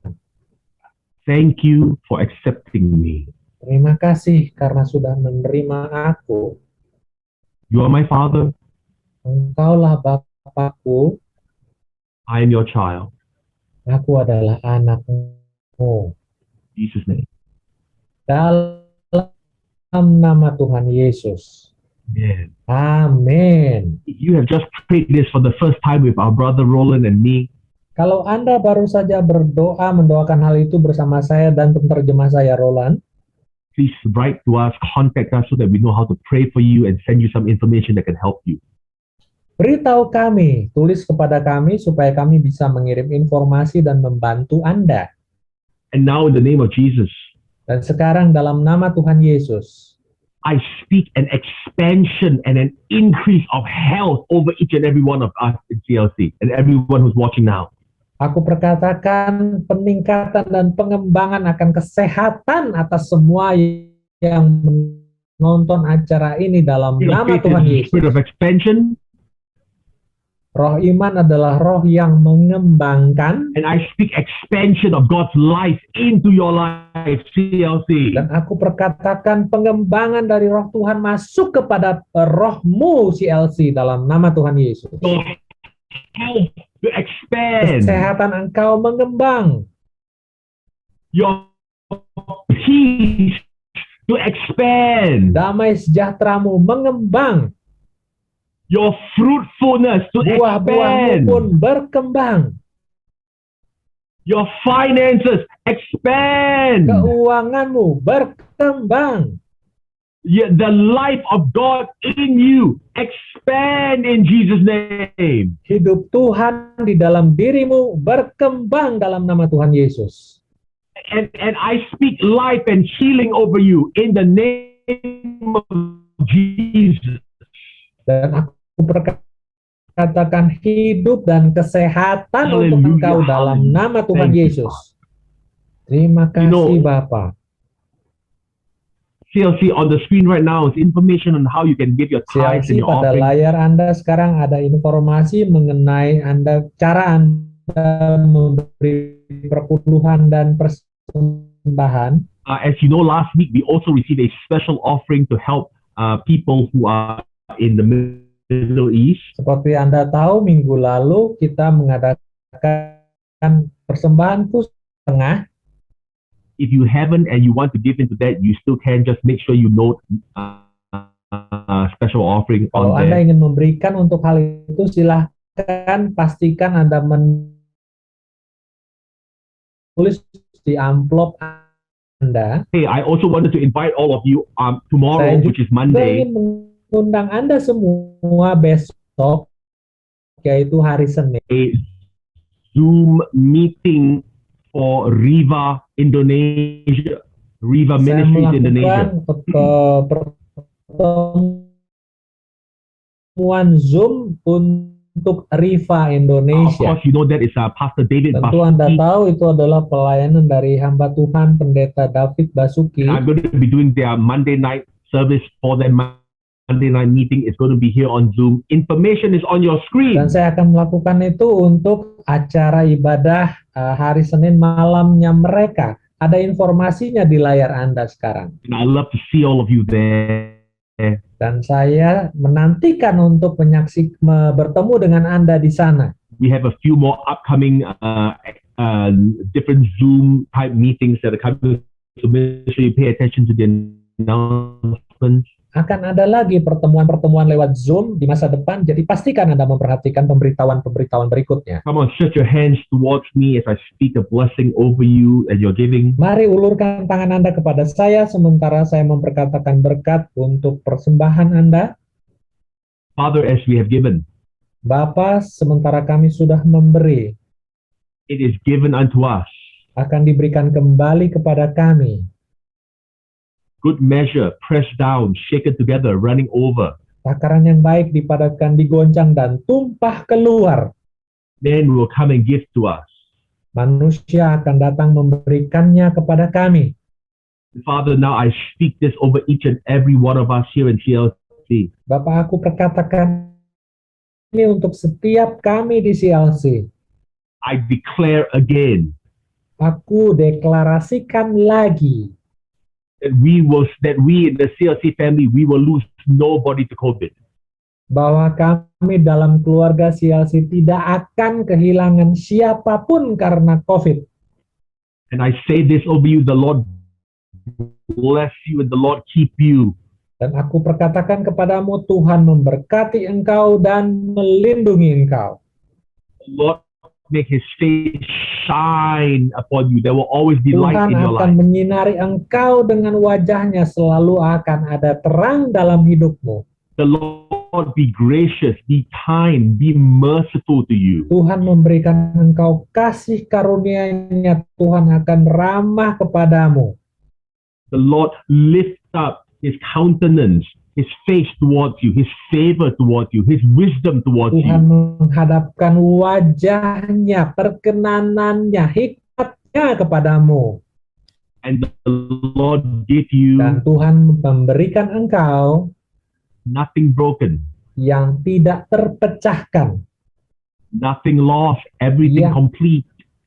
Thank you for accepting me. Terima kasih karena sudah menerima aku. You are my Father. Engkaulah Bapakku, I am your child. aku adalah anakmu. In Jesus' name. Dalam nama Tuhan Yesus. Amen. Amin. If you have just prayed this for the first time with our brother Roland and me, Kalau Anda baru saja mendoakan hal itu bersama saya dan penterjemah saya, Roland, please write to us, contact us so that we know how to pray for you and send you some information that can help you. beritahu kami, tulis kepada kami supaya kami bisa mengirim informasi dan membantu Anda. And now in the name of Jesus, Dan sekarang dalam nama Tuhan Yesus, I speak an expansion and an increase of health over each and every one of us in CLC and everyone who's watching now. aku perkatakan peningkatan dan pengembangan akan kesehatan atas semua yang menonton acara ini dalam Spirit of nama faith Tuhan is the Yesus. spirit of expansion. Roh iman adalah roh yang mengembangkan, and I speak expansion of God's life into your life, CLC. dan aku perkatakan pengembangan dari roh Tuhan masuk kepada rohmu CLC dalam nama Tuhan Yesus. Your health to expand, Kesehatan engkau mengembang, your peace to expand, damai sejahteramu mengembang, your fruitfulness to buah-buahmu expand, pun berkembang, your finances expand. keuanganmu berkembang, The life of God in you expand in Jesus' name. hidup Tuhan di dalam dirimu berkembang dalam nama Tuhan Yesus. And I speak life and healing over you in the name of Jesus. Dan aku berkatakan hidup dan kesehatan untuk Hallelujah. engkau dalam nama Tuhan Thank you, Yesus. Terima You know, kasih Bapa. CLC on the screen right now is information on how you can give your tithes and CLC your pada offering. layar Anda sekarang ada informasi mengenai cara Anda memberi perpuluhan dan persembahan. As you know, last week we also received a special offering to help people who are in the Middle East. Seperti Anda tahu, minggu lalu kita mengadakan persembahan khusus tengah. If you haven't and you want to give into that, you still can. Just make sure you note special offering Kalau on Anda there. ingin memberikan untuk hal itu, silahkan pastikan Anda menulis di amplop Anda. Hey, I also wanted to invite all of you tomorrow, Saya which is juga Monday. ingin mengundang Anda semua besok, yaitu hari Senin, A Zoom meeting for Riva Indonesia, Riva saya Ministries Indonesia. melakukan pertemuan Zoom untuk Riva Of Indonesia. course, you know that is Pastor David Tentu Anda Basuki. tahu itu adalah pelayanan dari hamba Tuhan Pendeta David Basuki. And I'm going to be doing their Monday night service for their Monday night meeting. It's going to be here on Zoom. Information is on your screen. Dan saya akan melakukan itu untuk acara ibadah hari Senin malamnya mereka. Ada informasinya di layar Anda sekarang. And I love to see all of you there. Dan saya menantikan untuk bertemu dengan Anda di sana. We have a few more upcoming different Zoom type meetings that are coming. So make sure you pay attention to the announcements. Akan ada lagi pertemuan-pertemuan lewat Zoom di masa depan, jadi pastikan Anda memperhatikan pemberitahuan-pemberitahuan berikutnya. Come on, stretch your hands towards me as I speak a blessing over you as you're giving. Mari ulurkan tangan Anda kepada saya sementara saya memperkatakan berkat untuk persembahan Anda. Father, as we have given, Bapa, sementara kami sudah memberi, it is given unto us. akan diberikan kembali kepada kami. Good measure, pressed down, shaken together, running over. Takaran yang baik dipadatkan, digoncang, dan tumpah keluar. Men will come and give to us. Manusia akan datang memberikannya kepada kami. Father, now I speak this over each and every one of us here in CLC. Bapak, aku perkatakan ini untuk setiap kami di CLC. I declare again Aku deklarasikan lagi that we in the CLC family, we will lose nobody to COVID. bahwa kami dalam keluarga CLC tidak akan kehilangan siapapun karena COVID. And I say this over you, the Lord bless you and the Lord keep you. Dan aku perkatakan kepadamu, Tuhan memberkati engkau dan melindungi engkau. The Lord make his face shine upon you. There will always be light Tuhan in your akan life. menyinari engkau dengan wajahnya, selalu akan ada terang dalam hidupmu. The Lord be gracious, be kind, be merciful to you. Tuhan memberikan engkau kasih karunia-Nya, Tuhan akan ramah kepadamu. The Lord lift up his countenance, his face towards you, his favor towards you, his wisdom towards Tuhan you. menghadapkan wajahnya, perkenanannya, hikmatnya kepadamu. And the Lord give you Dan Tuhan memberikan engkau nothing broken, yang tidak terpecahkan, nothing lost, everything Yeah. complete.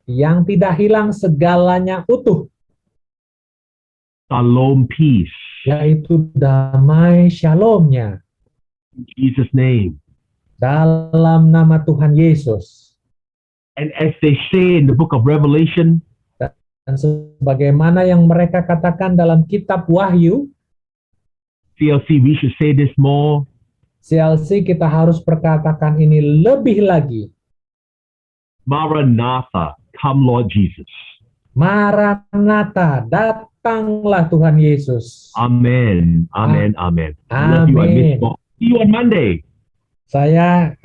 Yang tidak hilang segalanya utuh, Shalom, peace. yaitu damai shalomnya In Jesus' name. dalam nama Tuhan Yesus. And as they say in the book of Revelation, Dan sebagaimana yang mereka katakan dalam kitab Wahyu, CLC, we should say this more. CLC kita harus perkatakan ini lebih lagi. Maranatha, come Lord Jesus. Maranatha, datanglah Tuhan Yesus. Amen. Amen. Amen. I love you. I miss Amin. you. See you on Monday. Saya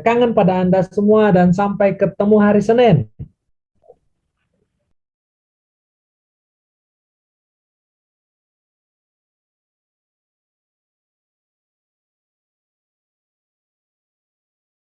kangen pada Anda semua dan sampai ketemu hari Senin.